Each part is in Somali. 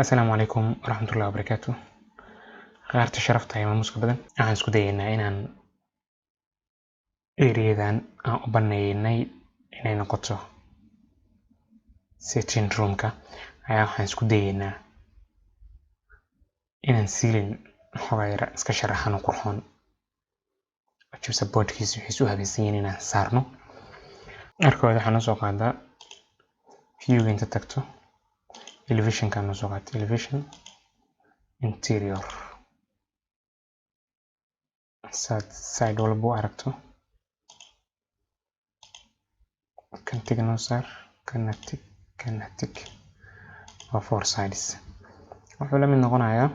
Asalaamu calaykum waraxmatullaahi wabarakaatuh. Qaarta sharafta iyo maamuuska badan waxaan isku dayeynaa inaan eriyadan aan u baneynay inay noqoto sitting roomka ayaa waxaan isku dayeynaa inaan ceiling xogaa yar iska sharaxano qurxoon chip supportkiisa waxay u habaysan yihiin inaan saarno. Marka hore waxaan soo qaadaa view inta tagto elevation kan soo qaata elevation interior side walbo aragto kan tigno saar kan tig waa four sides. Wuxuu la mid noqonayaa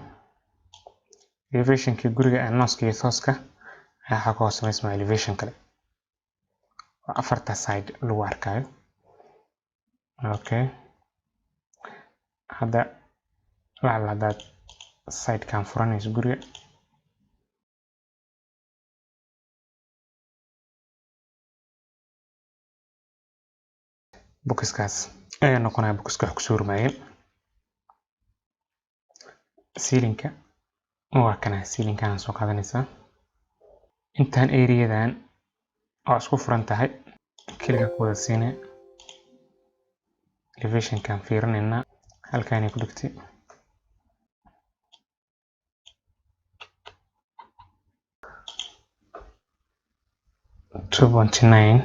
elevationkii guriga aan nooska iyo tooska ayaa ka hooseysma elevation kale waa afarta side lagu arkayo. Okay, hadda hadaad side kan furanayso guriga boxkaas ayaa noqonaya boxka wax kusoo urmayeen. Ceilingka waa kana ceilingkan soo qaadanaysaa intaan eriyadan oo isku furan tahay kaliya ku wada siinay elevation kan fiirinayna halkaan ay ku dhigtay 2.9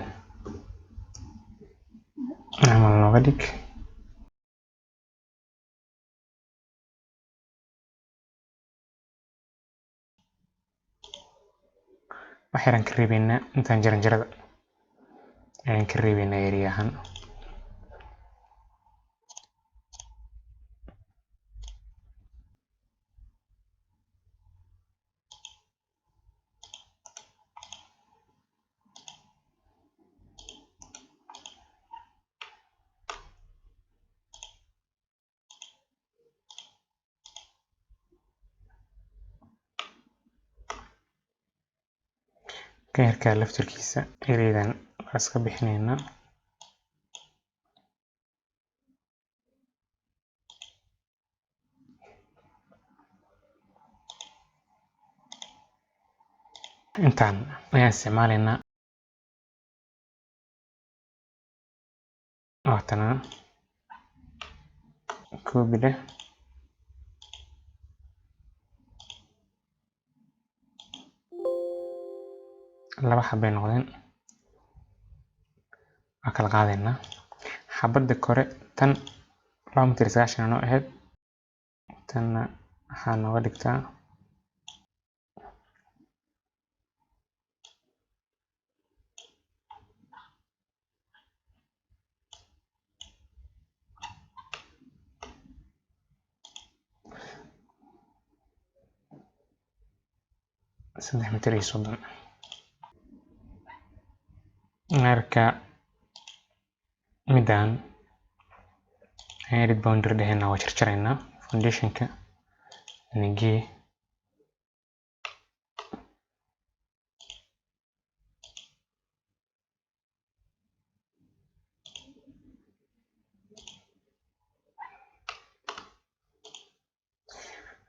camal nooga dhig. Waxaan ka reebaynaa intaan jaranjarada ayaan ka reebaynaa eriyahan. Heerka laftirkiisa eriyadan waa iska bixinaynaa. Intaan ayaan isticmaalaynaa waatana koobi leh laba xabay noqdeen. Waa kala qaadaynaa xabada kore tan 2.9 noo ahayd tanna waxaa nooga dhigtaa 3.30 mitir. Marka midaan edit boundary dhehena waa jarjaraynaa foundationka nagee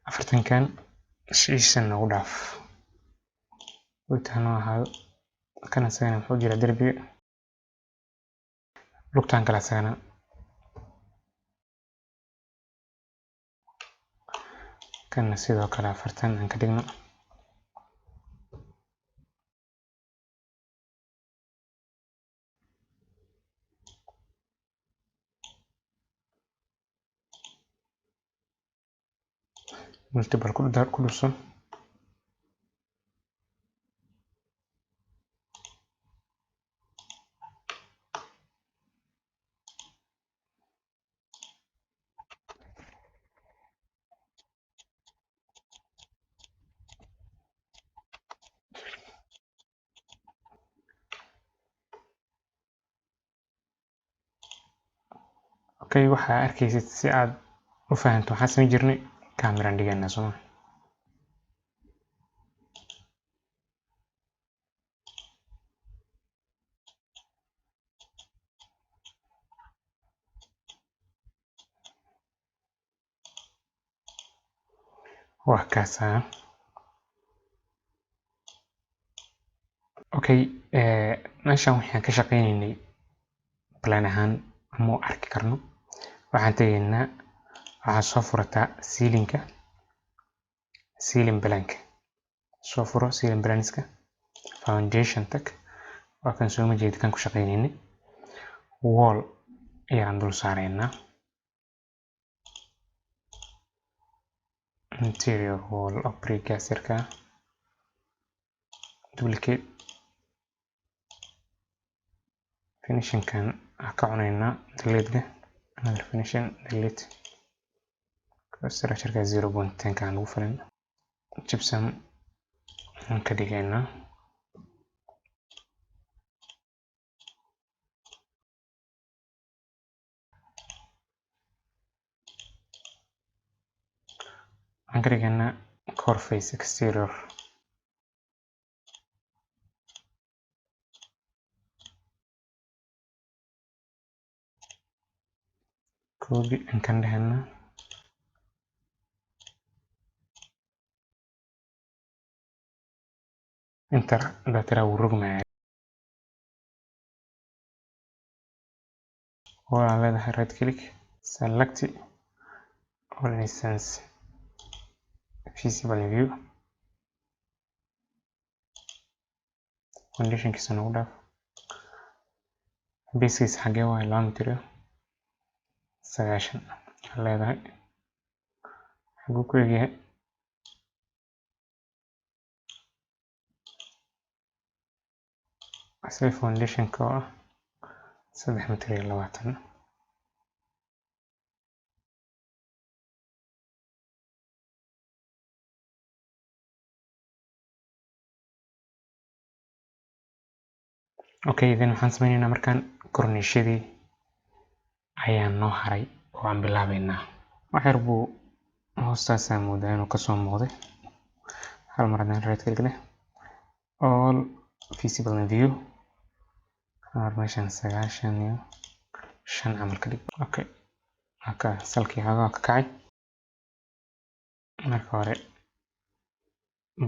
afartankan shiishan ugu dhaaf wixii noo ahaado kana sagana wuxuu jira darbiga lugtaan kala sagana kana sidoo kale afartan aan ka dhigno. multiple ku dhuso okay. Waxaa arkaysid si aad u fahanto waxaan samayn jirnay kameraan dhigaynaa soo ma waa kaasaa. Okay, meeshan waxaan ka shaqeynaynay plan ahaan ama arki karno. Waxaan tegaynaa, waxaa soo furataa ceiling blank. Soo furo ceiling blanks-ka, foundation tag, waa kan soo majeedi kan ku shaqeynaynay. Wall ayaan dul saaraynaa. Interior wall oo pre-gasirka duplicate. Finishing-kan ka cunaynaa delete-ga, another finishing delete. Structure-ka 0.10 kan lagu filan. Gypsum aan ka dhigaynaa. Aan ka dhigaynaa core face exterior. Copy aan kan dhahaynaa. Enter data wuu rogmayaa. Waa leedahay right click, select all instance visible view. Condition-kiisa nagu dhaaf. Base-kiisa xagee waa 2 mitir 90 leedahay. Xaguu ku egyahay asay foundation-ka oo ah 3 mitir 20. Okay, then waxaan sameynaynaa markaan korniishadii ayaan noo haray oo aan bilaabaynaa. Wax yar buu hoostaasaa moodaa inuu kasoo muuqday. Hal mar haddaan right click leh, all visible view. Meeshan 95 camal ka dhig. Okay, halka salkii xoogaa ka kacay. Marka hore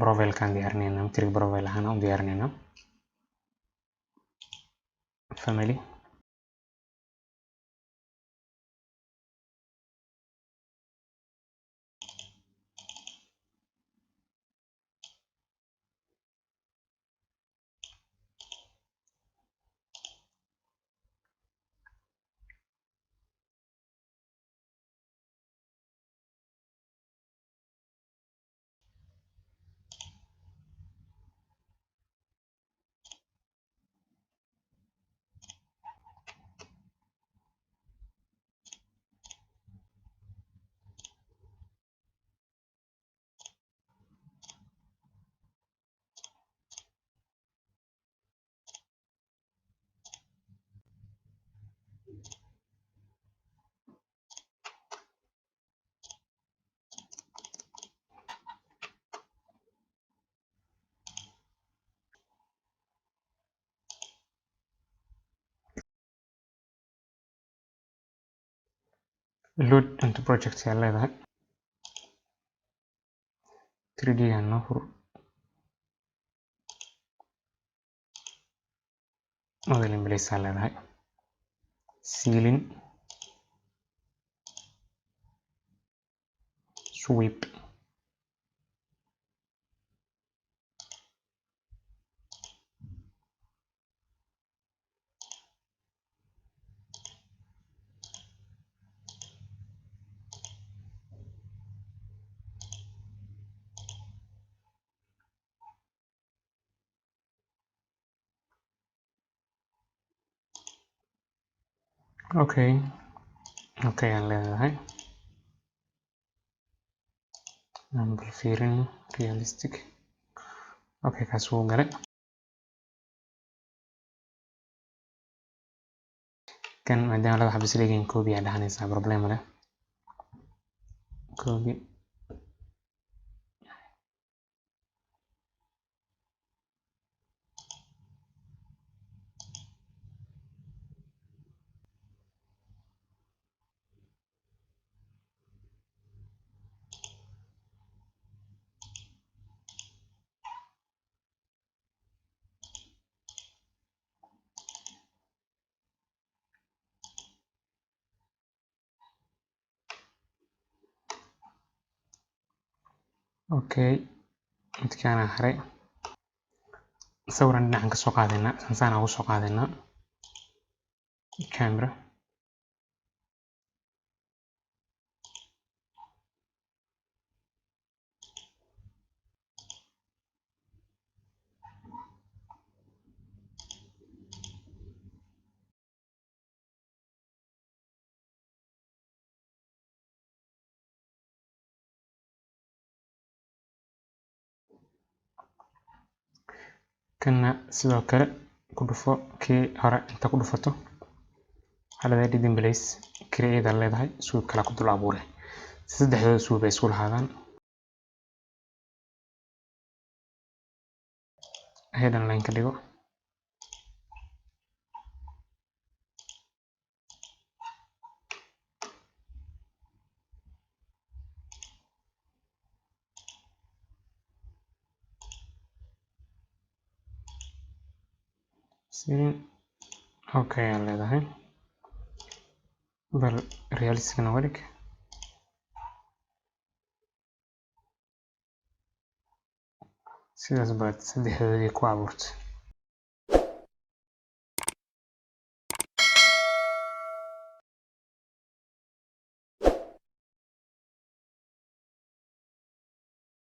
profile-kaan diyaarinaynaa, metric profile ahaan u diyaarinaynaa. Family. Load into project ayaa leedahay. 3D aan noo fur. Model in place ayaa leedahay. Ceiling. Sweep. Okay, aan leedahay. Aan bal fiirin realistic. Okay, kaas wuu galay. Kan maadaama laba xabis leeyihiin copy ayaa dhahanaysaa, problem leh. Copy. okay midkaan haray sawiraan dhinacan ka soo qaadayna sansaan ugu soo qaadayna camera kana sidoo kale ku dhufo kii hore inta ku dhufato halada hidden place create leedahay suud kala ku dul abuuray saddexdooda suud bay isku lahaadaan hidden line ka dhigo okay aan leedahay bal realistic na wadig sidaas baad saddexdoodii ku abuurtay